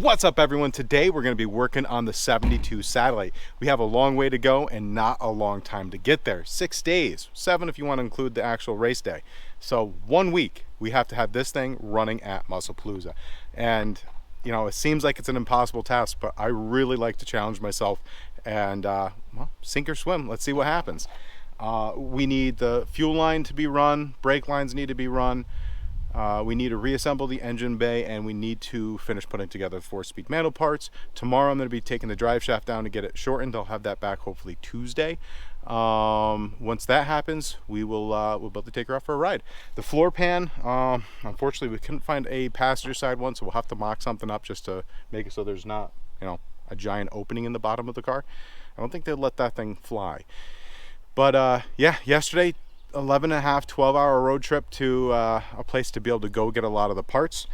What's up, everyone? Today we're going to be working on the 72 satellite. We have a long way to go and not a long time to get there. 6 days, 7 if you want to include the actual race day. So 1 week we have to have this thing running at Musclepalooza. And you know, it seems like it's an impossible task, but I really like to challenge myself and well, sink or swim. Let's see what happens. We need the fuel line to be run, brake lines need to be run. We need to reassemble the engine bay, and we need to finish putting together the 4-speed manual parts. Tomorrow I'm going to be taking the drive shaft down to get it shortened. I'll have that back hopefully Tuesday. Once that happens, we'll be able to take her out for a ride. The floor pan, unfortunately we couldn't find a passenger side one, so we'll have to mock something up just to make it so there's not, you know, a giant opening in the bottom of the car. I don't think they'd let that thing fly. But yeah, yesterday 11.5, 12-hour road trip to a place to be able to go get a lot of the parts.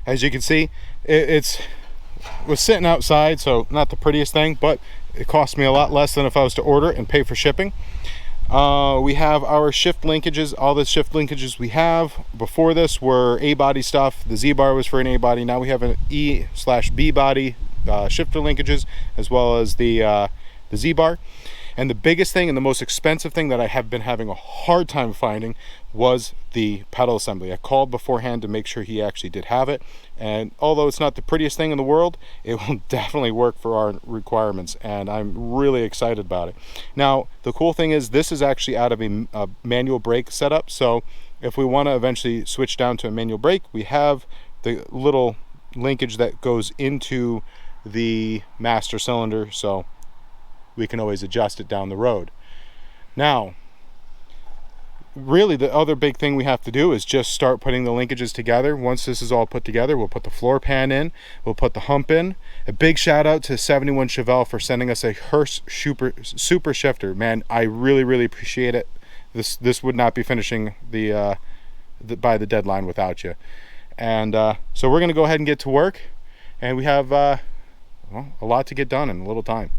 As you can see, it was sitting outside, so not the prettiest thing, but it cost me a lot less than if I was to order it and pay for shipping. We have our shift linkages. All the shift linkages we have before this were A-body stuff. The Z-bar was for an A-body. Now we have an E/B body shifter linkages, as well as the Z-bar. And the biggest thing and the most expensive thing that I have been having a hard time finding was the pedal assembly. I called beforehand to make sure he actually did have it. And although it's not the prettiest thing in the world, it will definitely work for our requirements. And I'm really excited about it. Now, the cool thing is this is actually out of a manual brake setup. So if we want to eventually switch down to a manual brake, we have the little linkage that goes into the master cylinder. So we can always adjust it down the road. Now, really the other big thing we have to do is just start putting the linkages together. Once this is all put together, we'll put the floor pan in, we'll put the hump in. A big shout out to 71 Chevelle for sending us a Hearst super shifter. Man, I really appreciate it. This would not be finishing by the deadline without you. And so we're gonna go ahead and get to work, and we have well, a lot to get done in a little time.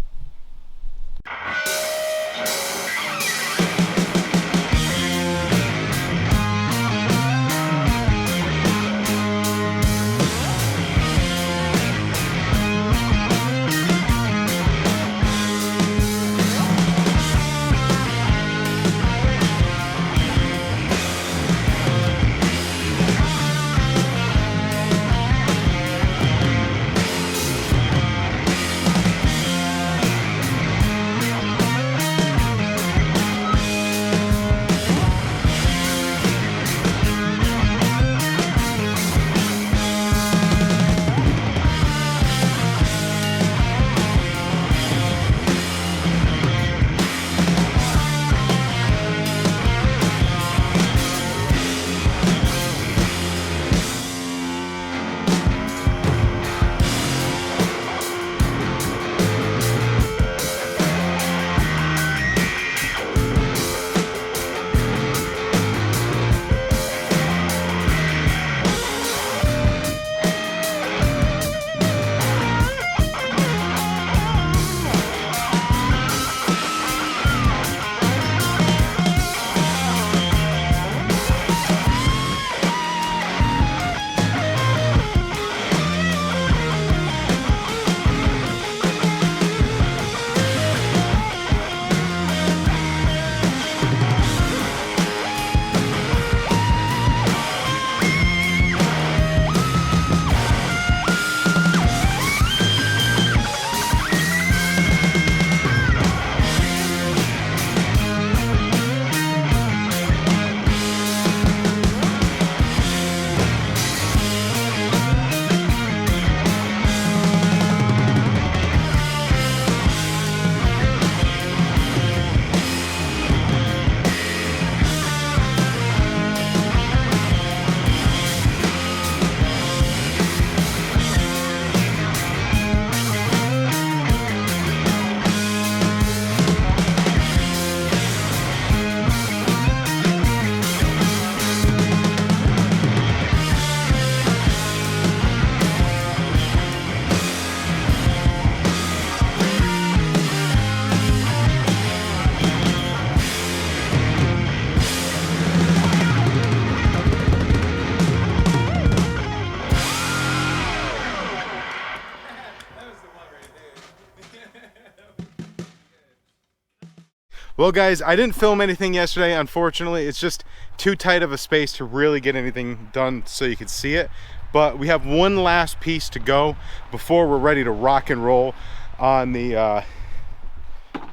Well guys, I didn't film anything yesterday, unfortunately. It's just too tight of a space to really get anything done so you can see it. But we have one last piece to go before we're ready to rock and roll on the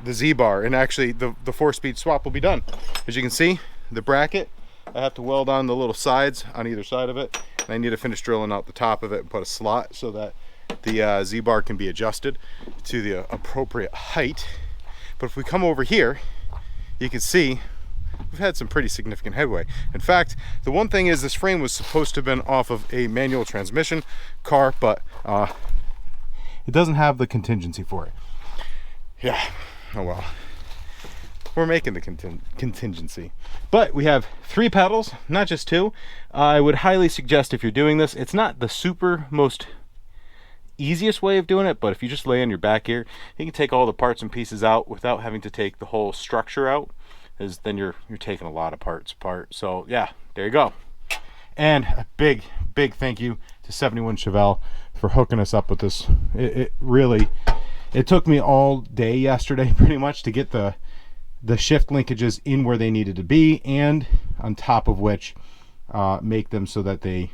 Z-bar. And actually the 4-speed swap will be done. As you can see, the bracket, I have to weld on the little sides on either side of it. And I need to finish drilling out the top of it and put a slot so that the Z-bar can be adjusted to the appropriate height. But if we come over here, you can see we've had some pretty significant headway. In fact, the one thing is this frame was supposed to have been off of a manual transmission car, but it doesn't have the contingency for it. Yeah, oh well. We're making the contingency. But we have 3 pedals, not just 2. I would highly suggest if you're doing this, it's not the super most easiest way of doing it, but if you just lay on your back here, you can take all the parts and pieces out without having to take the whole structure out, because then you're taking a lot of parts apart. So yeah, there you go. And a big thank you to 71 Chevelle for hooking us up with this. It really took me all day yesterday pretty much to get the shift linkages in where they needed to be, and on top of which make them so that they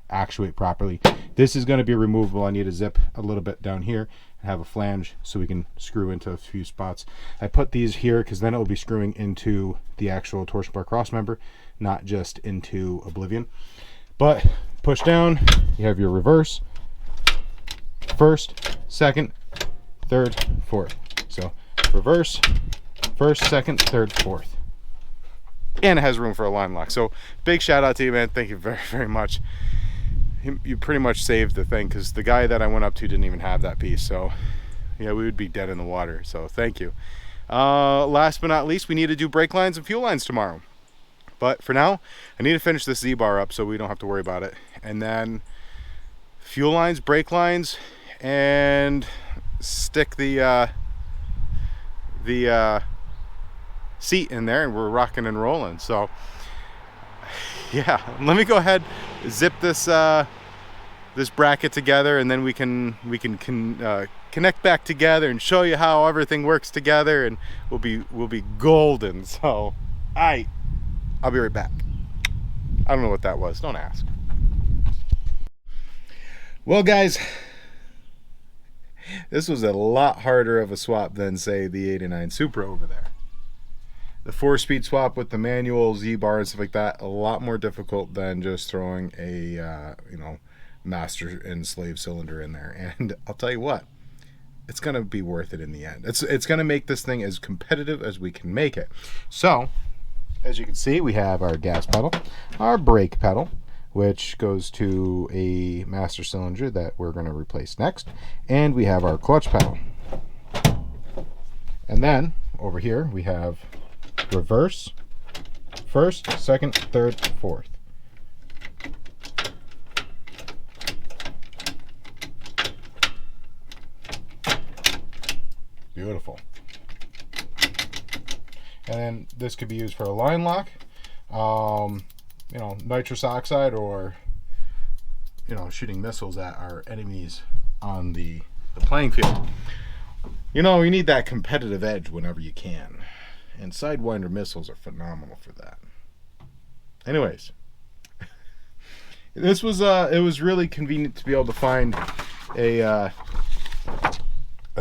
actuate properly. This is going to be removable. I need to zip a little bit down here and have a flange so we can screw into a few spots. I put these here because then it will be screwing into the actual torsion bar cross member, not just into Oblivion. But push down, you have your reverse, first, second, third, fourth. So reverse, first, second, third, fourth. And it has room for a line lock. So big shout out to you, man. Thank you very, very much. You pretty much saved the thing, because the guy that I went up to didn't even have that piece. So yeah, we would be dead in the water. So thank you. Last but not least, we need to do brake lines and fuel lines tomorrow. But for now, I need to finish this Z-bar up so we don't have to worry about it. And then fuel lines, brake lines, and stick the seat in there, and we're rocking and rolling. So yeah, let me go ahead, zip this this bracket together, and then we can connect back together and show you how everything works together, and we'll be golden. So I'll be right back. I don't know what that was, don't ask. Well guys, this was a lot harder of a swap than say the 89 Supra over there. The 4-speed swap with the manual Z-bar and stuff like that, a lot more difficult than just throwing a master and slave cylinder in there. And I'll tell you what, it's gonna be worth it in the end. It's gonna make this thing as competitive as we can make it. So as you can see, we have our gas pedal, our brake pedal, which goes to a master cylinder that we're going to replace next, and we have our clutch pedal. And then over here we have reverse, first, second, third, fourth. Beautiful. And then this could be used for a line lock, nitrous oxide, or shooting missiles at our enemies on the playing field. You need that competitive edge whenever you can, and Sidewinder missiles are phenomenal for that. Anyways, this was it was really convenient to be able to find a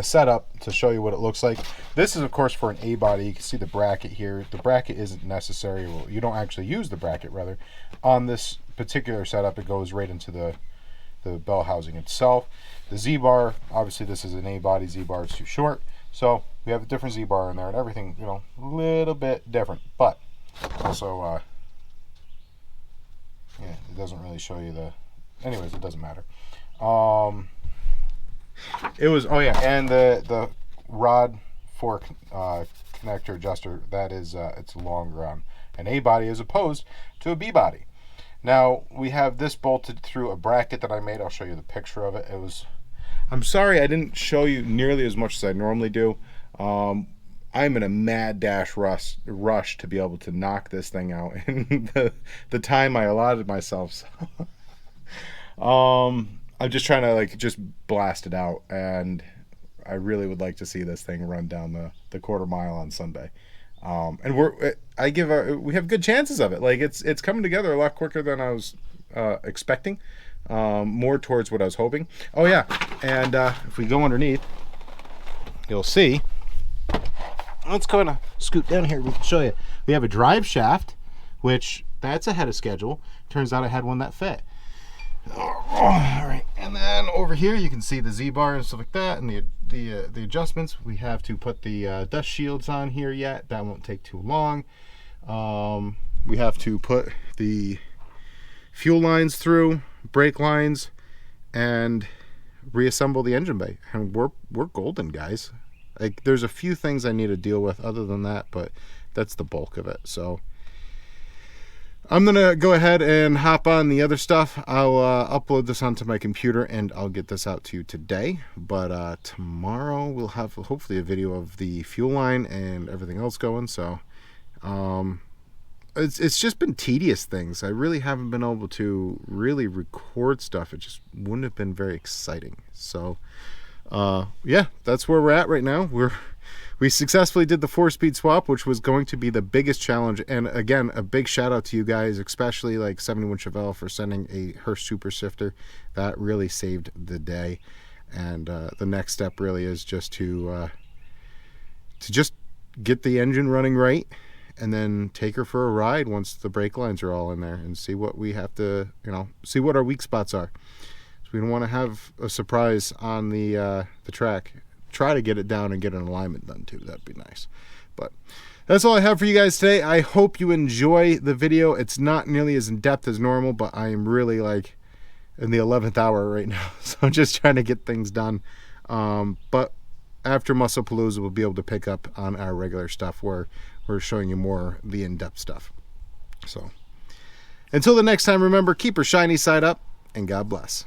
setup to show you what it looks like. This is of course for an A body. You can see the bracket here. The bracket isn't necessary. Well, you don't actually use the bracket, rather. On this particular setup, it goes right into the bell housing itself. The Z-bar, obviously this is an A body Z-bar, it's too short. So we have a different Z-bar in there, and everything, a little bit different. But also, yeah, it doesn't really show you the, anyways, it doesn't matter. It was, oh yeah, and the rod fork connector adjuster, that is it's longer on an A body as opposed to a B body. Now we have this bolted through a bracket that I made. I'll show you the picture of it. I'm sorry I didn't show you nearly as much as I normally do. I'm in a mad dash rush to be able to knock this thing out in the time I allotted myself. So, I'm just trying to just blast it out, and I really would like to see this thing run down the quarter mile on Sunday. And we have good chances of it. Like it's coming together a lot quicker than I was expecting. More towards what I was hoping. Oh yeah, and if we go underneath, you'll see. Let's kind of scoot down here. We can show you. We have a drive shaft, which that's ahead of schedule. Turns out I had one that fit. All right, and then over here you can see the Z-bar and stuff like that, and the adjustments. We have to put the dust shields on here yet. That won't take too long. We have to put the fuel lines through, brake lines, and reassemble the engine bay. And we're golden, guys. Like, there's a few things I need to deal with other than that, but that's the bulk of it. So I'm gonna go ahead and hop on the other stuff. I'll upload this onto my computer and I'll get this out to you today. But tomorrow we'll have hopefully a video of the fuel line and everything else going. So it's just been tedious things. I really haven't been able to really record stuff. It just wouldn't have been very exciting. So yeah, that's where we're at right now. We successfully did the 4-speed swap, which was going to be the biggest challenge. And again, a big shout out to you guys, especially like 71 Chevelle for sending a Hurst Super Sifter. That really saved the day. And the next step really is just to just get the engine running right, and then take her for a ride once the brake lines are all in there, and see what we have to, see what our weak spots are. So we don't want to have a surprise on the track. Try to get it down and get an alignment done too. That'd be nice. But that's all I have for you guys today. I hope you enjoy the video. It's not nearly as in depth as normal, but I am really like in the 11th hour right now. So I'm just trying to get things done. But after Musclepalooza, we'll be able to pick up on our regular stuff where we're showing you more the in-depth stuff. So until the next time, remember, keep her shiny side up, and God bless.